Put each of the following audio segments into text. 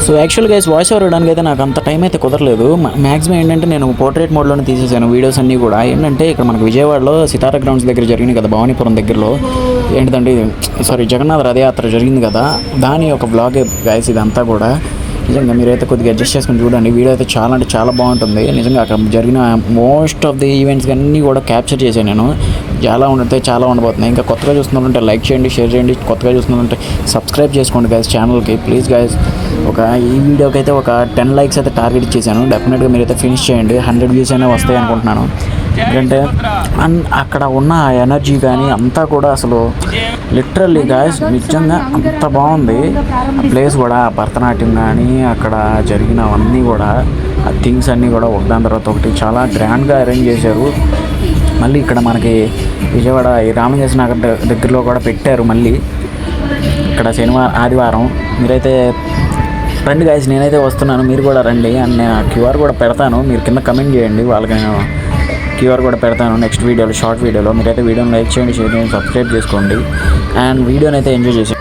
So యాక్చువల్గా guys voice over ఇవ్వడానికి అయితే నాకు అంత టైం అయితే కుదరలేదు. మ్యాక్సిమం ఏంటంటే నేను పోర్ట్రేట్ మోడ్లోనే తీసేసాను వీడియోస్ అన్నీ కూడా. ఏంటంటే ఇక్కడ మనకు విజయవాడలో సితారా గ్రౌండ్స్ దగ్గర జరిగింది కదా, భవానీపురం దగ్గరలో ఏంటంటే జగన్నాథ రథయాత్ర జరిగింది కదా, దాని ఒక బ్లాగే గైస్ ఇదంతా కూడా. నిజంగా మీరైతే కొద్దిగా అడ్జస్ట్ చేసుకుని చూడండి. వీడియో అయితే చాలా అంటే చాలా బాగుంటుంది. నిజంగా అక్కడ జరిగిన మోస్ట్ ఆఫ్ ది ఈవెంట్స్ అన్నీ కూడా క్యాప్చర్ చేశాను నేను. చాలా ఉండబోతున్నాయి. ఇంకా కొత్తగా చూస్తున్నారంటే లైక్ చేయండి, షేర్ చేయండి. కొత్తగా చూస్తున్నారంటే సబ్స్క్రైబ్ చేసుకోండి గైస్ ఛానల్కి ప్లీజ్ గైస్. ఈ వీడియోకి అయితే ఒక 10 లైక్స్ అయితే టార్గెట్ ఇచ్చేసాను. డెఫినెట్గా మీరైతే ఫినిష్ చేయండి. 100 వ్యూస్ అయినా వస్తాయి అనుకుంటున్నాను. ఎందుకంటే అక్కడ ఉన్న ఎనర్జీ కానీ అంతా కూడా అసలు లిటరల్లీ గాయస్ నిజంగా అంత బాగుంది. ఆ ప్లేస్ కూడా భరతనాట్యం కానీ అక్కడ జరిగినవన్నీ కూడా ఆ థింగ్స్ అన్నీ కూడా ఒకదాని తర్వాత ఒకటి చాలా గ్రాండ్గా అరేంజ్ చేశారు. మళ్ళీ ఇక్కడ మనకి విజయవాడ ఈ రామజేశ్వర నగర్ దగ్గరలో కూడా పెట్టారు. మళ్ళీ ఇక్కడ ఆదివారం మీరైతే రండి గాయస్, నేనైతే వస్తున్నాను, మీరు కూడా రండి. అండ్ నేను క్యూఆర్ కూడా పెడతాను, మీరు కింద కమెంట్ చేయండి, వాళ్ళకి నేను క్యూఆర్ కూడా పెడతాను నెక్స్ట్ వీడియోలో, షార్ట్ వీడియోలో. మీరైతే వీడియోని లైక్ చేయండి, షేర్ చేయండి, సబ్స్క్రైబ్ చేసుకోండి అండ్ వీడియోని అయితే ఎంజాయ్ చేసి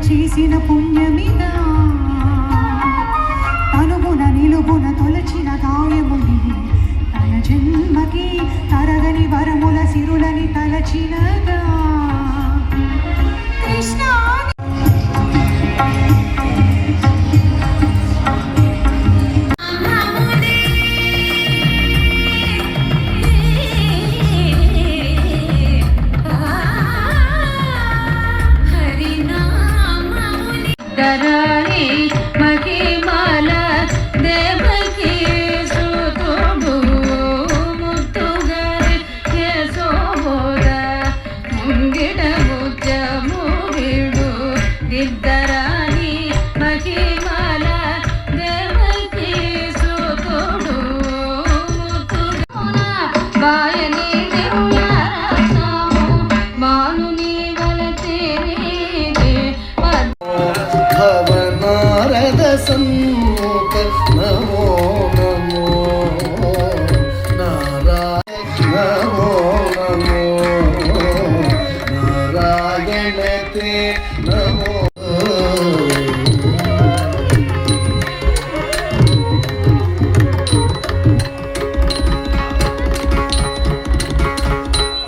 చేసిన పుణ్యమిదా అనుగుణ నిలుగున తొలచిన గాయముని తన జన్మకి తరగని వరముల సిరులని తలచినగా కృష్ణ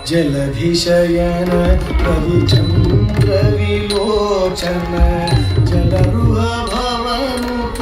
जलधिशयन रविचन्द्र विलोचन जलरुह भवनुत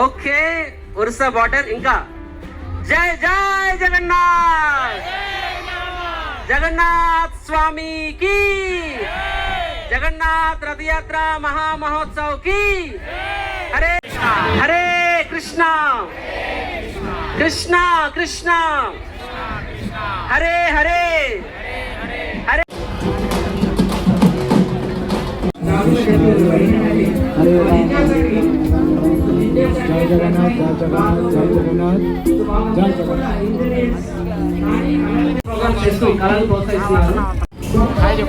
ఓకే ఒరిస్సా బార్డర్ ఇంకా జై జై జగన్నాథ్ జగన్నాథ్ స్వామికి జగన్నాథ్ రథయాత్ర మహామహోత్సవ్ కి హరే హరే కృష్ణ కృష్ణ కృష్ణ హరే హరే హరే जय जगन्नाथ जय जगन्नाथ जय जगन्नाथ जय जगन्नाथ ప్రోగ్రామ్ చేస్తూ ఈ కళను ప్రోత్సహిస్తున్నారు.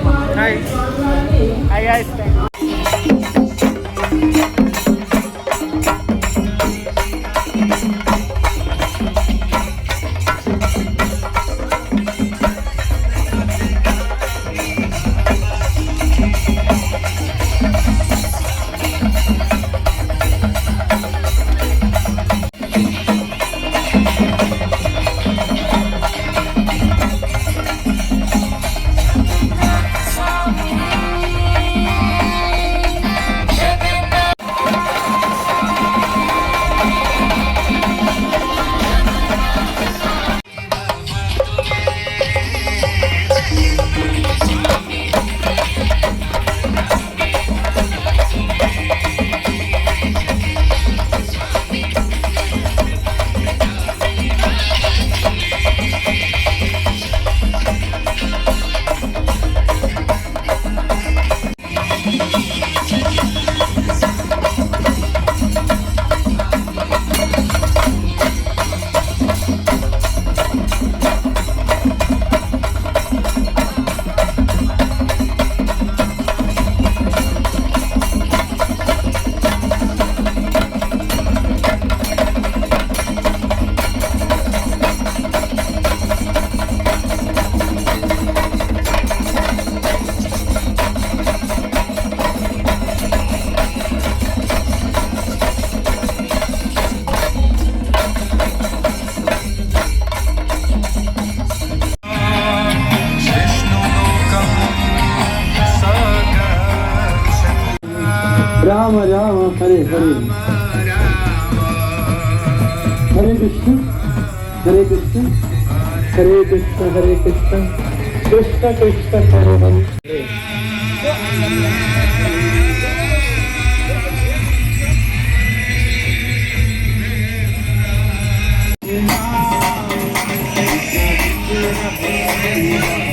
राम राम हरे हरे हरे कृष्ण हरे कृष्ण हरे कृष्ण हरे कृष्ण कृष्ण कृष्ण हरे हरे Thank you.